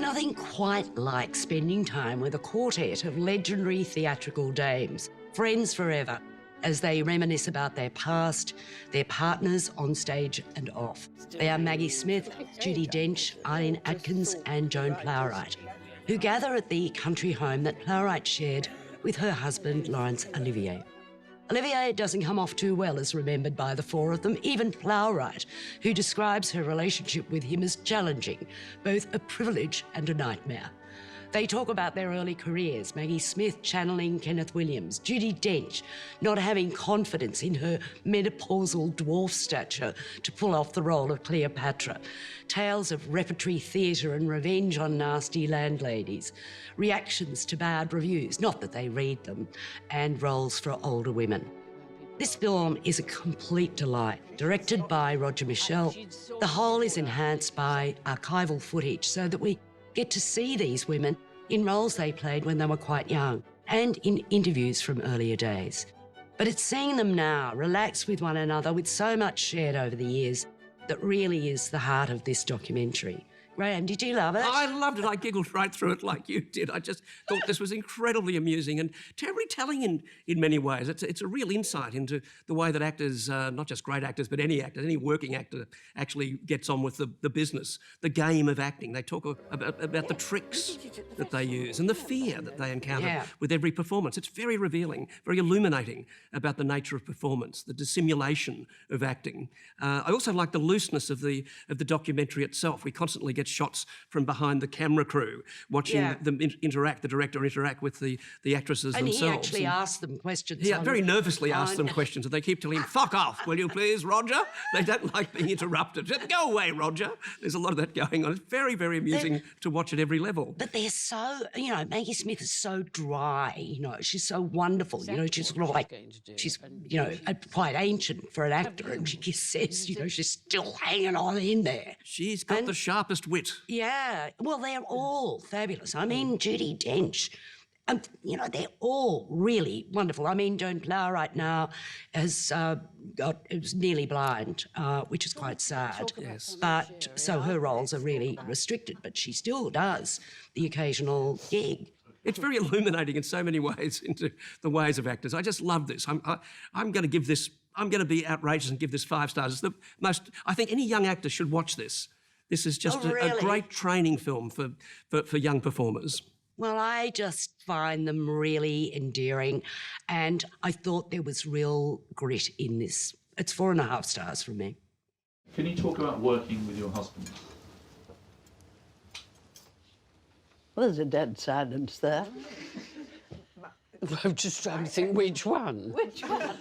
nothing quite like spending time with a quartet of legendary theatrical dames, friends forever, as they reminisce about their past, their partners on stage and off. They are Maggie Smith, Judi Dench, Eileen Atkins and Joan Plowright, who gather at the country home that Plowright shared with her husband, Laurence Olivier. Olivier doesn't come off too well as remembered by the four of them, even Plowright, who describes her relationship with him as challenging, both a privilege and a nightmare. They talk about their early careers, Maggie Smith channeling Kenneth Williams, Judi Dench not having confidence in her menopausal dwarf stature to pull off the role of Cleopatra, tales of repertory theatre and revenge on nasty landladies, reactions to bad reviews, not that they read them, and roles for older women. This film is a complete delight, directed by Roger Michell. The whole is enhanced by archival footage so that we get to see these women in roles they played when they were quite young and in interviews from earlier days. But it's seeing them now, relax with one another with so much shared over the years, that really is the heart of this documentary. Graham, did you love it? I loved it. I giggled right through it like you did. I just thought this was incredibly amusing and terribly telling in many ways. It's a real insight into the way that actors, not just great actors, but any actor, any working actor actually gets on with the business, the game of acting. They talk about the tricks that they use and the fear that they encounter with every performance. It's very revealing, very illuminating about the nature of performance, the dissimulation of acting. I also like the looseness of the documentary itself. We constantly get shots from behind the camera crew, watching them the director interact with the actresses and themselves. He actually asked them questions. He very nervously asked them questions, and they keep telling him, "Fuck off, will you please, Roger?" They don't like being interrupted. Go away, Roger. There's a lot of that going on. It's very, very amusing to watch at every level. But they're so, Maggie Smith is so dry, she's so wonderful, she's sort of like, she's, quite ancient for an actor, and she just says, she's still hanging on in there. She's got the sharpest wit. Yeah, well, they're all fabulous. I mean, Judi Dench, they're all really wonderful. I mean, Joan Plowright now is nearly blind, which is quite sad. Yes. But so her roles are really restricted, but she still does the occasional gig. It's very illuminating in so many ways into the ways of actors. I just love this. I'm going to be outrageous and give this 5 stars. It's the most. I think any young actor should watch this. This is just a great training film for young performers. Well, I just find them really endearing, and I thought there was real grit in this. It's 4.5 stars from me. Can you talk about working with your husband? Well, there's a dead silence there. I'm just trying to think which one. Which one?